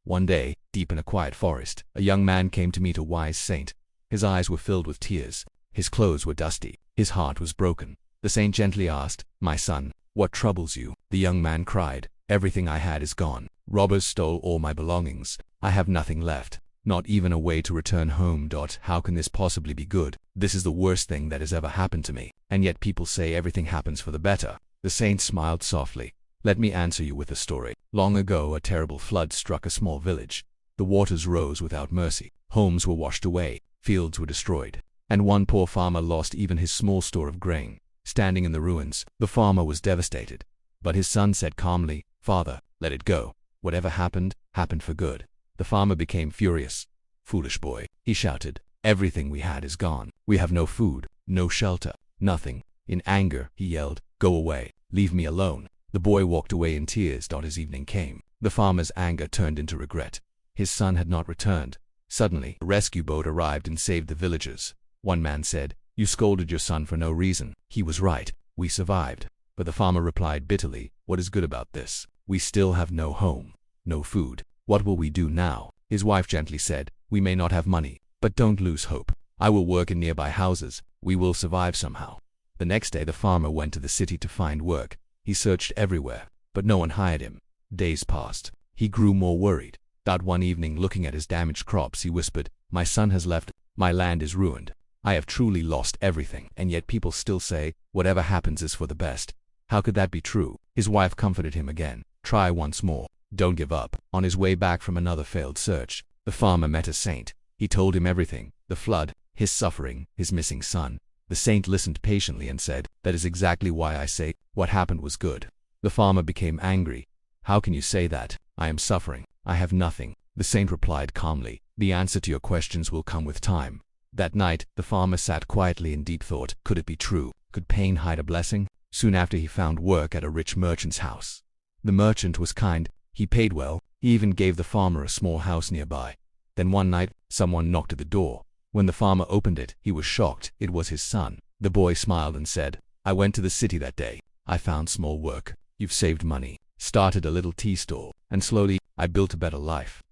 One day, deep in a quiet forest, a young man came to meet a wise saint. His eyes were filled with tears. His clothes were dusty. His heart was broken. The saint gently asked, "My son, what troubles you?" The young man cried, "Everything I had is gone. Robbers stole all my belongings. I have nothing left. Not even a way to return home. How can this possibly be good? This is the worst thing that has ever happened to me. And yet people say everything happens for the better." The saint smiled softly. "Let me answer you with a story. Long ago, a terrible flood struck a small village. The waters rose without mercy. Homes were washed away. Fields were destroyed. And one poor farmer lost even his small store of grain. Standing in the ruins, the farmer was devastated. But his son said calmly, "Father, let it go. Whatever happened, happened for good." The farmer became furious. "Foolish boy," he shouted. "Everything we had is gone. We have no food, no shelter, nothing." In anger, he yelled, "Go away. Leave me alone." The boy walked away in tears. As evening came, the farmer's anger turned into regret. His son had not returned. Suddenly, a rescue boat arrived and saved the villagers. One man said, "You scolded your son for no reason." He was right. We survived. But the farmer replied bitterly, "What is good about this? We still have no home, no food. What will we do now?" His wife gently said, "We may not have money, but don't lose hope. I will work in nearby houses. We will survive somehow." The next day the farmer went to the city to find work. He searched everywhere, but no one hired him. Days passed. He grew more worried. One evening, looking at his damaged crops, he whispered, "My son has left. My land is ruined. I have truly lost everything, and yet people still say, whatever happens is for the best. How could that be true?" His wife comforted him again. "Try once more. Don't give up." On his way back from another failed search, the farmer met a saint. He told him everything: the flood, his suffering, his missing son. The saint listened patiently and said, "That is exactly why I say what happened was good." The farmer became angry. "How can you say that? I am suffering. I have nothing." The saint replied calmly, "The answer to your questions will come with time." That night, the farmer sat quietly in deep thought. Could it be true? Could pain hide a blessing? Soon after, he found work at a rich merchant's house. The merchant was kind. He paid well. He even gave the farmer a small house nearby. Then one night, someone knocked at the door. When the farmer opened it, he was shocked. It was his son. The boy smiled and said, "I went to the city that day. I found small work. You've saved money. Started a little tea stall. And slowly, I built a better life."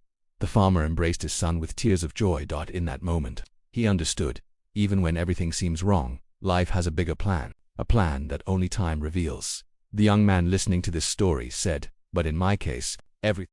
The farmer embraced his son with tears of joy. In that moment, he understood. Even when everything seems wrong, life has a bigger plan. A plan that only time reveals. The young man listening to this story said, "But in my case, everything